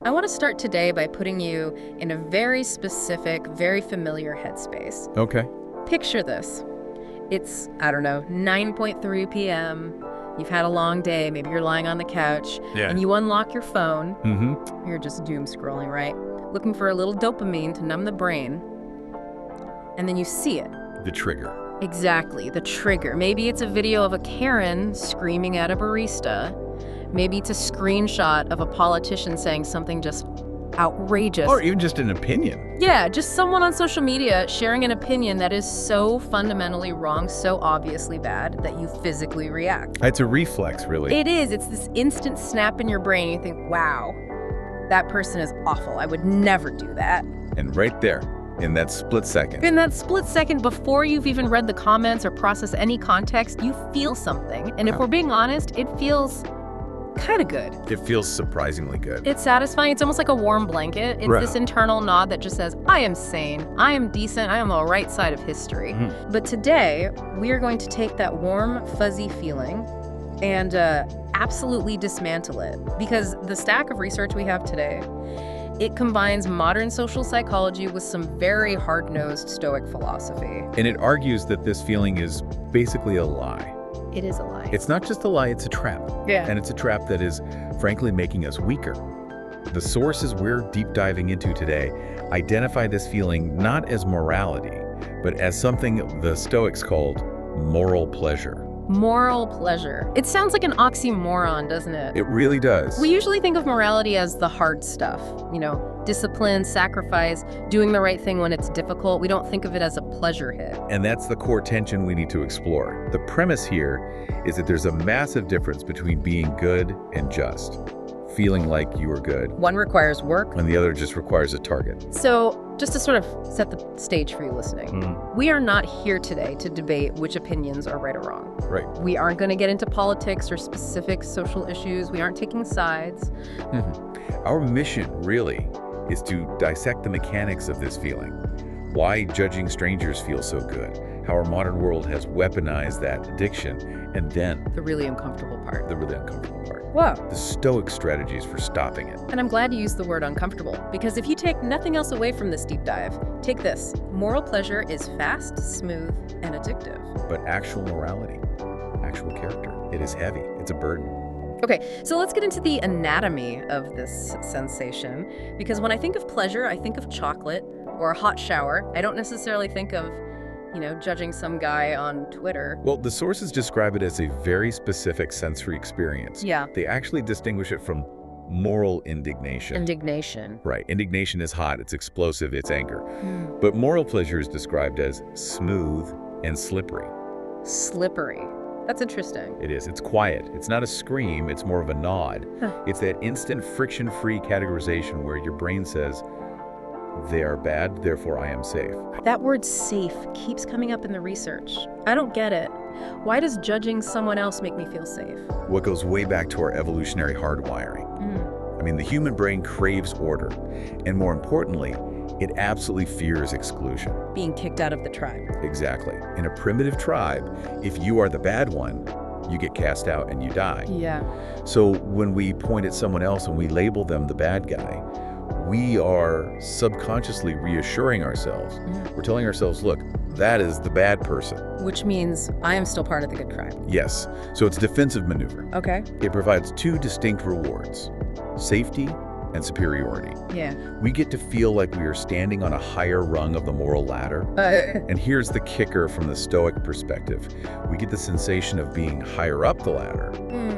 I want to start today by putting you in a very specific, very familiar headspace. Okay. Picture this. It's, I don't know, 9:03 p.m. You've had a long day. Maybe you're lying on the couch. Yeah. And you unlock your phone. Mm-hmm. You're just doom scrolling, right? Looking for a little dopamine to numb the brain. And then you see it. The trigger. Exactly, the trigger. Maybe it's a video of a Karen screaming at a barista. Maybe it's a screenshot of a politician saying something just outrageous. Or even just an opinion. Yeah, just someone on social media sharing an opinion that is so fundamentally wrong, so obviously bad, that you physically react. It's a reflex, really. It is. It's this instant snap in your brain. You think, wow, that person is awful. I would never do that. And right there, in that split second. In that split second, before you've even read the comments or processed any context, you feel something. And if we're being honest, it feels kind of good. It feels surprisingly good. It's satisfying. It's almost like a warm blanket. It's Right. this internal nod that just says, I am sane, I am decent, I am on the right side of history. Mhm. But today, we are going to take that warm, fuzzy feeling and absolutely dismantle it. Because the stack of research we have today, it combines modern social psychology with some very hard-nosed Stoic philosophy. And it argues that this feeling is basically a lie. It is a lie. It's not just a lie, it's a trap. Yeah. And it's a trap that is, frankly, making us weaker. The sources we're deep diving into today identify this feeling not as morality, but as something the Stoics called moral pleasure. Moral pleasure. It sounds like an oxymoron, doesn't it? It really does. We usually think of morality as the hard stuff, discipline, sacrifice, doing the right thing when it's difficult. We don't think of it as a pleasure hit. And that's the core tension we need to explore. The premise here is that there's a massive difference between being good and just, feeling like you are good, One requires work. and the other just requires a target. So, just to sort of set the stage for you listening, we are not here today to debate which opinions are right or wrong. Right. We aren't going to get into politics or specific social issues. We aren't taking sides. Our mission, really, is to dissect the mechanics of this feeling. Why judging strangers feels so good, how our modern world has weaponized that addiction, and then The really uncomfortable part. the really uncomfortable part, Whoa. the Stoic strategies for stopping it. And I'm glad you used the word uncomfortable, because if you take nothing else away from this deep dive, take this. Moral pleasure is fast, smooth, and addictive. But actual morality, actual character, it is heavy, it's a burden. Okay, so let's get into the anatomy of this sensation, because when I think of pleasure, I think of chocolate or a hot shower. I don't necessarily think of, judging some guy on Twitter. Well, the sources describe it as a very specific sensory experience. Yeah. They actually distinguish it from moral indignation. Indignation. Right. Indignation is hot, it's explosive, it's anger. But moral pleasure is described as smooth and slippery. Slippery. That's interesting. It is. It's quiet. It's not a scream, it's more of a nod. Huh. It's that instant friction-free categorization where your brain says, they are bad, therefore I am safe. That word safe keeps coming up in the research. I don't get it. Why does judging someone else make me feel safe? What goes way back to our evolutionary hardwiring. I mean, the human brain craves order, and more importantly, it absolutely fears exclusion. Being kicked out of the tribe. Exactly. In a primitive tribe, if you are the bad one, you get cast out and you die. Yeah. So when we point at someone else and we label them the bad guy, we are subconsciously reassuring ourselves. We're telling ourselves, look, that is the bad person. Which means I am still part of the good tribe. Yes. So it's a defensive maneuver. Okay. It provides two distinct rewards, safety and superiority. Yeah. We get to feel like we are standing on a higher rung of the moral ladder. And here's the kicker from the Stoic perspective. We get the sensation of being higher up the ladder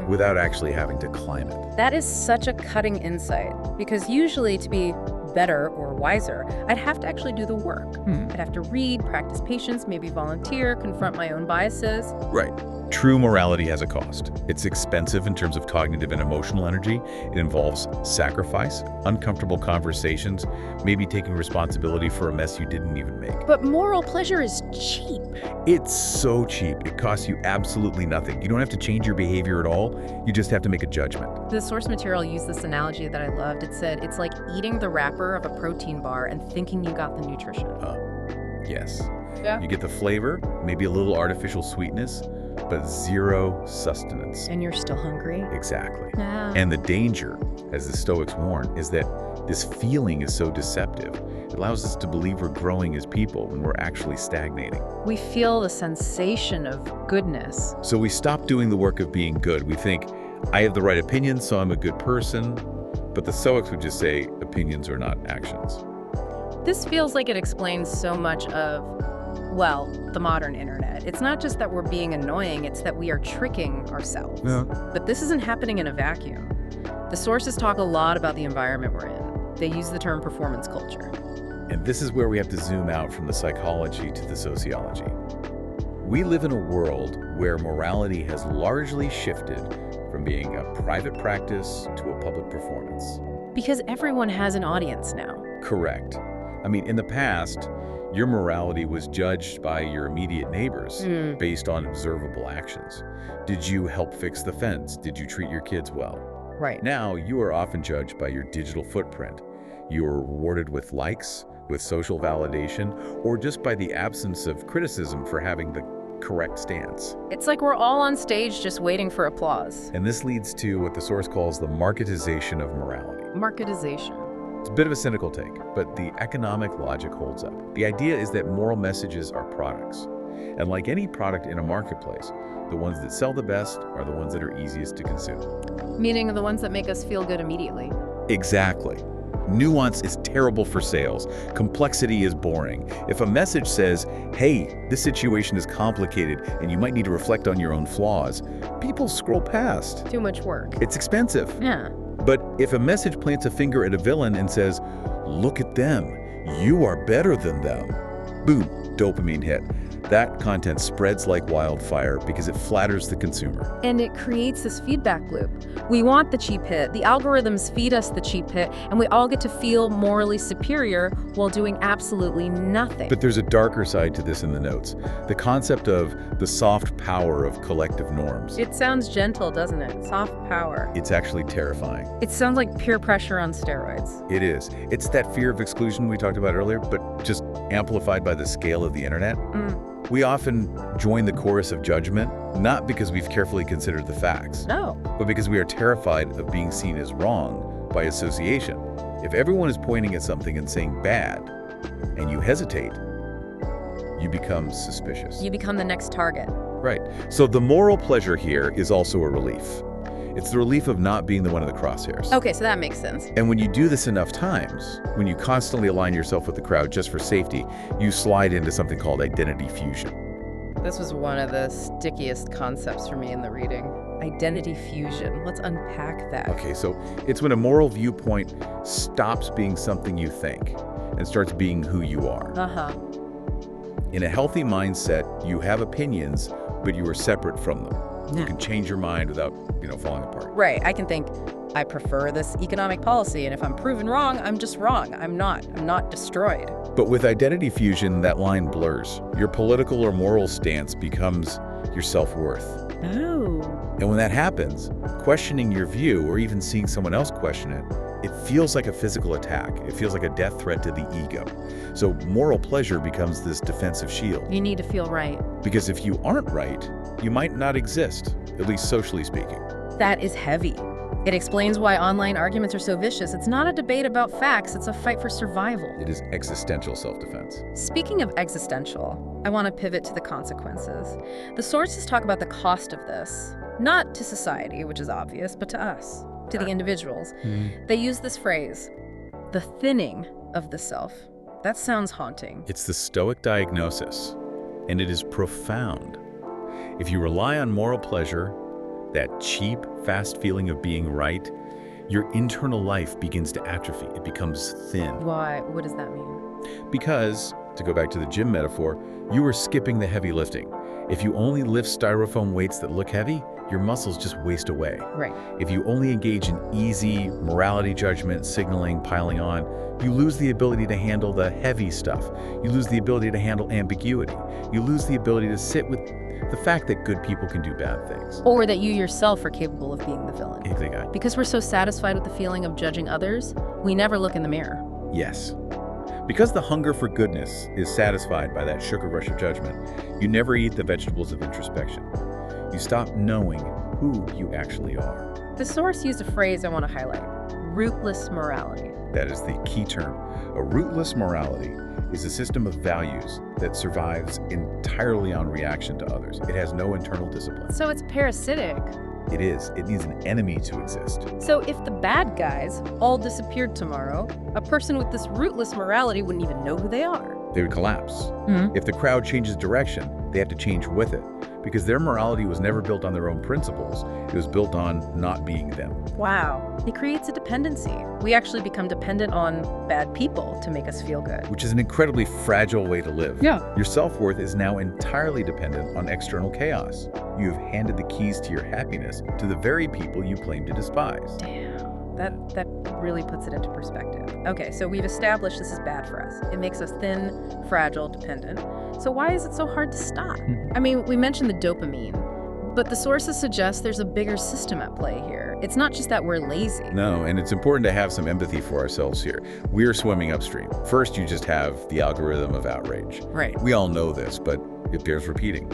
without actually having to climb it. That is such a cutting insight, because usually to be better or wiser, I'd have to actually do the work. I'd have to read, practice patience, maybe volunteer, confront my own biases. Right. True morality has a cost. It's expensive in terms of cognitive and emotional energy. It involves sacrifice, uncomfortable conversations, maybe taking responsibility for a mess you didn't even make. But moral pleasure is cheap. It's so cheap. It costs you absolutely nothing. You don't have to change your behavior at all. You just have to make a judgment. The source material used this analogy that I loved. It said, it's like eating the wrapper of a protein bar and thinking you got the nutrition. Yes. Yeah. You get the flavor, maybe a little artificial sweetness, but zero sustenance. And you're still hungry? Exactly. Yeah. And the danger, as the Stoics warn, is that this feeling is so deceptive. It allows us to believe we're growing as people when we're actually stagnating. We feel the sensation of goodness. So we stop doing the work of being good. We think, I have the right opinion, so I'm a good person. But the Stoics would just say, opinions are not actions. This feels like it explains so much of, well, the modern internet. It's not just that we're being annoying, it's that we are tricking ourselves. Yeah. But this isn't happening in a vacuum. The sources talk a lot about the environment we're in. They use the term performance culture. And this is where we have to zoom out from the psychology to the sociology. We live in a world where morality has largely shifted from being a private practice to a public performance. Because everyone has an audience now. Correct. I mean, in the past, your morality was judged by your immediate neighbors based on observable actions. Did you help fix the fence? Did you treat your kids well? Right. Now, you are often judged by your digital footprint. You are rewarded with likes, with social validation, or just by the absence of criticism for having the correct stance. It's like we're all on stage just waiting for applause. And this leads to what the source calls the marketization of morality. Marketization. It's a bit of a cynical take, but the economic logic holds up. The idea is that moral messages are products. And like any product in a marketplace, the ones that sell the best are the ones that are easiest to consume. Meaning the ones that make us feel good immediately. Exactly. Nuance is terrible for sales. Complexity is boring. If a message says, hey, this situation is complicated and you might need to reflect on your own flaws, people scroll past. Too much work. It's expensive. Yeah. But if a message plants a finger at a villain and says, look at them, you are better than them, boom, dopamine hit. That content spreads like wildfire because it flatters the consumer. And it creates this feedback loop. We want the cheap hit, the algorithms feed us the cheap hit, and we all get to feel morally superior while doing absolutely nothing. But there's a darker side to this in the notes. The concept of the soft power of collective norms. It sounds gentle, doesn't it? Soft power. It's actually terrifying. It sounds like peer pressure on steroids. It is. It's that fear of exclusion we talked about earlier, but just amplified by the scale of the internet. We often join the chorus of judgment, not because we've carefully considered the facts, No. but because we are terrified of being seen as wrong by association. If everyone is pointing at something and saying bad, and you hesitate, you become suspicious. You become the next target. Right. So the moral pleasure here is also a relief. It's the relief of not being the one in the crosshairs. Okay, so that makes sense. And when you do this enough times, when you constantly align yourself with the crowd just for safety, you slide into something called identity fusion. This was one of the stickiest concepts for me in the reading. Identity fusion. Let's unpack that. Okay, so it's when a moral viewpoint stops being something you think and starts being who you are. Uh-huh. In a healthy mindset, you have opinions, but you are separate from them. You can change your mind without, falling apart. Right. I can think, I prefer this economic policy, and if I'm proven wrong, I'm just wrong. I'm not destroyed. But with identity fusion, that line blurs. Your political or moral stance becomes your self-worth. Oh. And when that happens, questioning your view or even seeing someone else question it, it feels like a physical attack. It feels like a death threat to the ego. So moral pleasure becomes this defensive shield. You need to feel right. Because if you aren't right, you might not exist, at least socially speaking. That is heavy. It explains why online arguments are so vicious. It's not a debate about facts, it's a fight for survival. It is existential self-defense. Speaking of existential, I want to pivot to the consequences. The sources talk about the cost of this, not to society, which is obvious, but to us, to the individuals. They use this phrase, the thinning of the self. That sounds haunting. It's the Stoic diagnosis, and it is profound. If you rely on moral pleasure, that cheap, fast feeling of being right, your internal life begins to atrophy. It becomes thin. Why? What does that mean? Because, to go back to the gym metaphor, you are skipping the heavy lifting. If you only lift styrofoam weights that look heavy, your muscles just waste away. Right. If you only engage in easy morality judgment, signaling, piling on, you lose the ability to handle the heavy stuff. You lose the ability to handle ambiguity. You lose the ability to sit with the fact that good people can do bad things. Or that you yourself are capable of being the villain. Exactly. Because we're so satisfied with the feeling of judging others, we never look in the mirror. Yes. Because the hunger for goodness is satisfied by that sugar rush of judgment, you never eat the vegetables of introspection. You stop knowing who you actually are. The source used a phrase I want to highlight: rootless morality. That is the key term. A rootless morality is a system of values that survives entirely on reaction to others. It has no internal discipline. So it's parasitic. It is. It needs an enemy to exist. So if the bad guys all disappeared tomorrow, a person with this rootless morality wouldn't even know who they are. They would collapse. If the crowd changes direction, they have to change with it, because their morality was never built on their own principles. It was built on not being them. Wow. It creates a dependency. We actually become dependent on bad people to make us feel good. Which is an incredibly fragile way to live. Yeah. Your self-worth is now entirely dependent on external chaos. You have handed the keys to your happiness to the very people you claim to despise. Damn. That really puts it into perspective. Okay, so we've established this is bad for us. It makes us thin, fragile, dependent. So why is it so hard to stop? I mean, we mentioned the dopamine, but the sources suggest there's a bigger system at play here. It's not just that we're lazy. No, and it's important to have some empathy for ourselves here. We're swimming upstream. First, you just have the algorithm of outrage. Right. We all know this, but it bears repeating.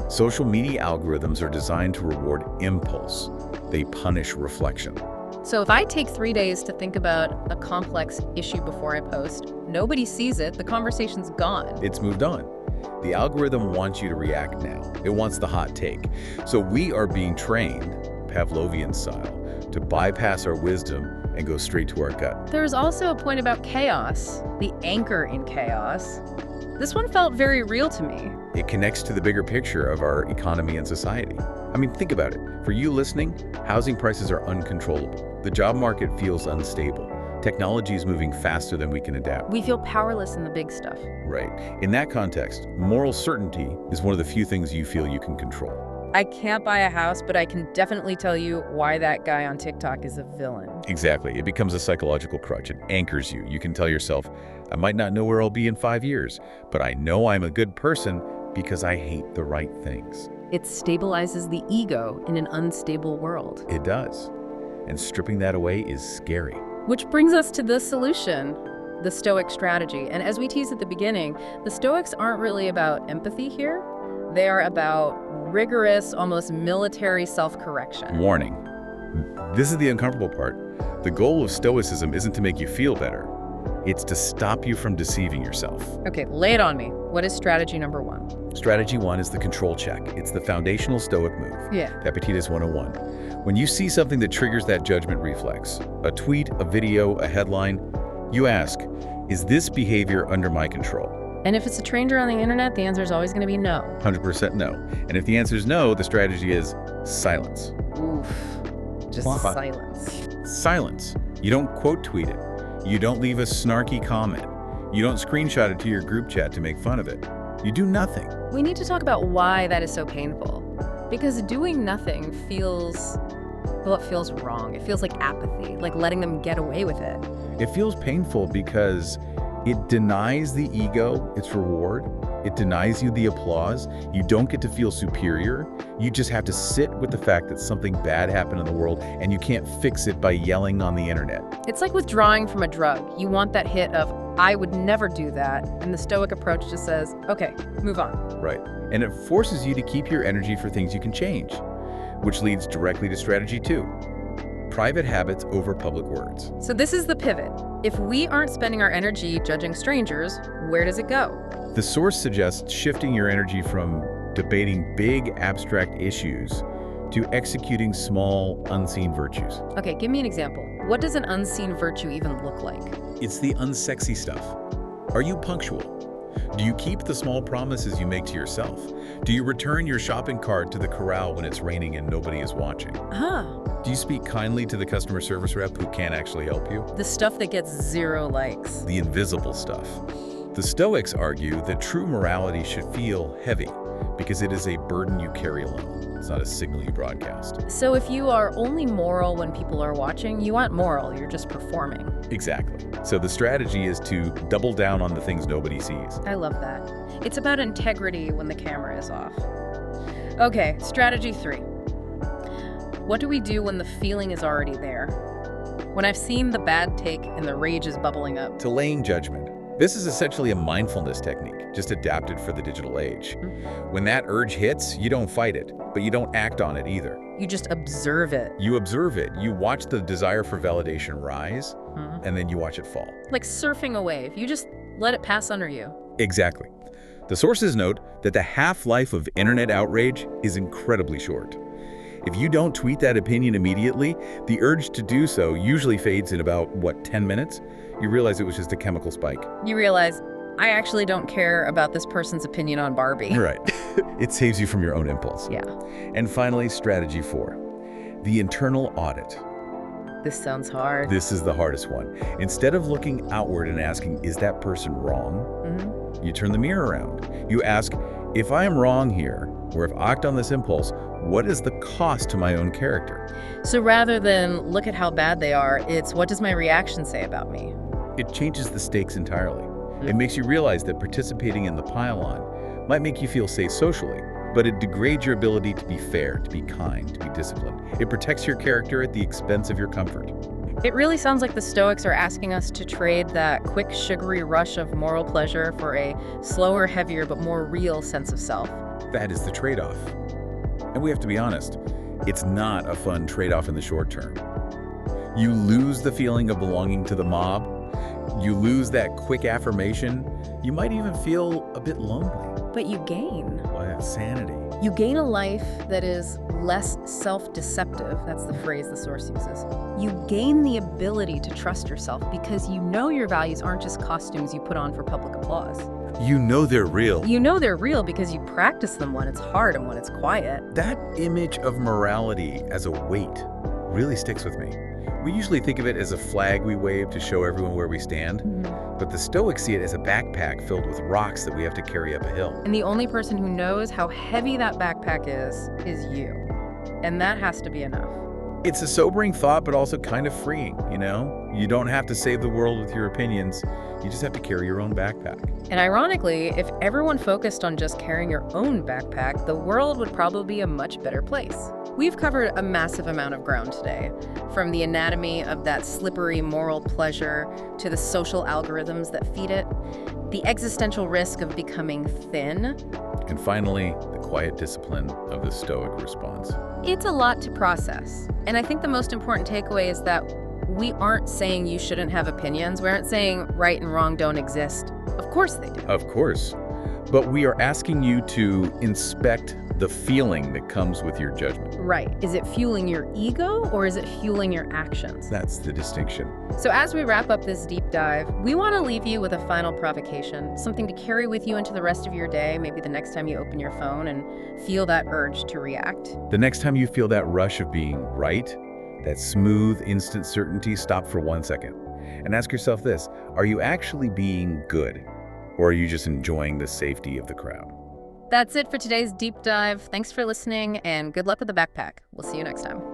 Social media algorithms are designed to reward impulse. They punish reflection. So if I take 3 days to think about a complex issue before I post, nobody sees it, the conversation's gone. It's moved on. The algorithm wants you to react now. It wants the hot take. So we are being trained, Pavlovian style, to bypass our wisdom and go straight to our gut. There's also a point about chaos, the anchor in chaos. This one felt very real to me. It connects to the bigger picture of our economy and society. I mean, think about it. For you listening, housing prices are uncontrollable. The job market feels unstable. Technology is moving faster than we can adapt. We feel powerless in the big stuff. Right. In that context, moral certainty is one of the few things you feel you can control. I can't buy a house, but I can definitely tell you why that guy on TikTok is a villain. Exactly. It becomes a psychological crutch. It anchors you. You can tell yourself, I might not know where I'll be in 5 years, but I know I'm a good person because I hate the right things. It stabilizes the ego in an unstable world. It does. And stripping that away is scary. Which brings us to the solution, the Stoic strategy. And as we teased at the beginning, the Stoics aren't really about empathy here. They are about rigorous, almost military self-correction. Warning. This is the uncomfortable part. The goal of Stoicism isn't to make you feel better. It's to stop you from deceiving yourself. Okay, lay it on me. What is strategy number 1? Strategy 1 is the control check. It's the foundational Stoic move. Yeah. Epictetus 101. When you see something that triggers that judgment reflex, a tweet, a video, a headline, you ask, is this behavior under my control? And if it's a stranger on the internet, the answer is always going to be no. 100% no. And if the answer is no, the strategy is silence. Oof. Just Why? silence. Silence. You don't quote tweet it. You don't leave a snarky comment. You don't screenshot it to your group chat to make fun of it. You do nothing. We need to talk about why that is so painful. Because doing nothing feels, well, it feels wrong. It feels like apathy, like letting them get away with it. It feels painful because it denies the ego its reward. It denies you the applause. You don't get to feel superior. You just have to sit with the fact that something bad happened in the world and you can't fix it by yelling on the internet. It's like withdrawing from a drug. You want that hit of, I would never do that. And the Stoic approach just says, okay, move on. Right. And it forces you to keep your energy for things you can change, which leads directly to strategy 2. Private habits over public words. So this is the pivot. If we aren't spending our energy judging strangers, where does it go? The source suggests shifting your energy from debating big abstract issues to executing small unseen virtues. Okay, give me an example. What does an unseen virtue even look like? It's the unsexy stuff. Are you punctual? Do you keep the small promises you make to yourself? Do you return your shopping cart to the corral when it's raining and nobody is watching? Do you speak kindly to the customer service rep who can't actually help you? The stuff that gets 0 likes. The invisible stuff. The Stoics argue that true morality should feel heavy because it is a burden you carry alone. It's not a signal you broadcast. So if you are only moral when people are watching, you aren't moral, you're just performing. Exactly. So the strategy is to double down on the things nobody sees. I love that. It's about integrity when the camera is off. Okay, strategy 3. What do we do when the feeling is already there? When I've seen the bad take and the rage is bubbling up? Delaying judgment. This is essentially a mindfulness technique, just adapted for the digital age. When that urge hits, you don't fight it, but you don't act on it either. You just observe it. You observe it, you watch the desire for validation rise, and then you watch it fall. Like surfing a wave. You just let it pass under you. Exactly. The sources note that the half-life of internet outrage is incredibly short. If you don't tweet that opinion immediately, the urge to do so usually fades in about, 10 minutes? You realize it was just a chemical spike. You realize, I actually don't care about this person's opinion on Barbie. Right. It saves you from your own impulse. Yeah. And finally, strategy 4, the internal audit. This sounds hard. This is the hardest one. Instead of looking outward and asking, is that person wrong? You turn the mirror around. You ask, if I am wrong here, or if I act on this impulse, what is the cost to my own character? So rather than look at how bad they are, it's what does my reaction say about me? It changes the stakes entirely. It makes you realize that participating in the pile-on might make you feel safe socially, but it degrades your ability to be fair, to be kind, to be disciplined. It protects your character at the expense of your comfort. It really sounds like the Stoics are asking us to trade that quick, sugary rush of moral pleasure for a slower, heavier, but more real sense of self. That is the trade-off. And we have to be honest, it's not a fun trade-off in the short term. You lose the feeling of belonging to the mob. You lose that quick affirmation. You might even feel a bit lonely. But you gain. Sanity. You gain a life that is less self-deceptive. That's the phrase the source uses. You gain the ability to trust yourself because you know your values aren't just costumes you put on for public applause. You know they're real. You know they're real because you practice them when it's hard and when it's quiet. That image of morality as a weight really sticks with me. We usually think of it as a flag we wave to show everyone where we stand, but the Stoics see it as a backpack filled with rocks that we have to carry up a hill. And the only person who knows how heavy that backpack is you. And that has to be enough. It's a sobering thought, but also kind of freeing, you know? You don't have to save the world with your opinions. You just have to carry your own backpack. And ironically, if everyone focused on just carrying your own backpack, the world would probably be a much better place. We've covered a massive amount of ground today, from the anatomy of that slippery moral pleasure to the social algorithms that feed it, the existential risk of becoming thin, and finally, the quiet discipline of the Stoic response. It's a lot to process. And I think the most important takeaway is that we aren't saying you shouldn't have opinions. We aren't saying right and wrong don't exist. Of course they do. Of course. But we are asking you to inspect the feeling that comes with your judgment. Right. Is it fueling your ego or is it fueling your actions? That's the distinction. So as we wrap up this deep dive, we want to leave you with a final provocation, something to carry with you into the rest of your day, maybe the next time you open your phone and feel that urge to react. The next time you feel that rush of being right, that smooth, instant certainty, stop for 1 second and ask yourself this: are you actually being good, or are you just enjoying the safety of the crowd? That's it for today's deep dive. Thanks for listening and good luck with the backpack. We'll see you next time.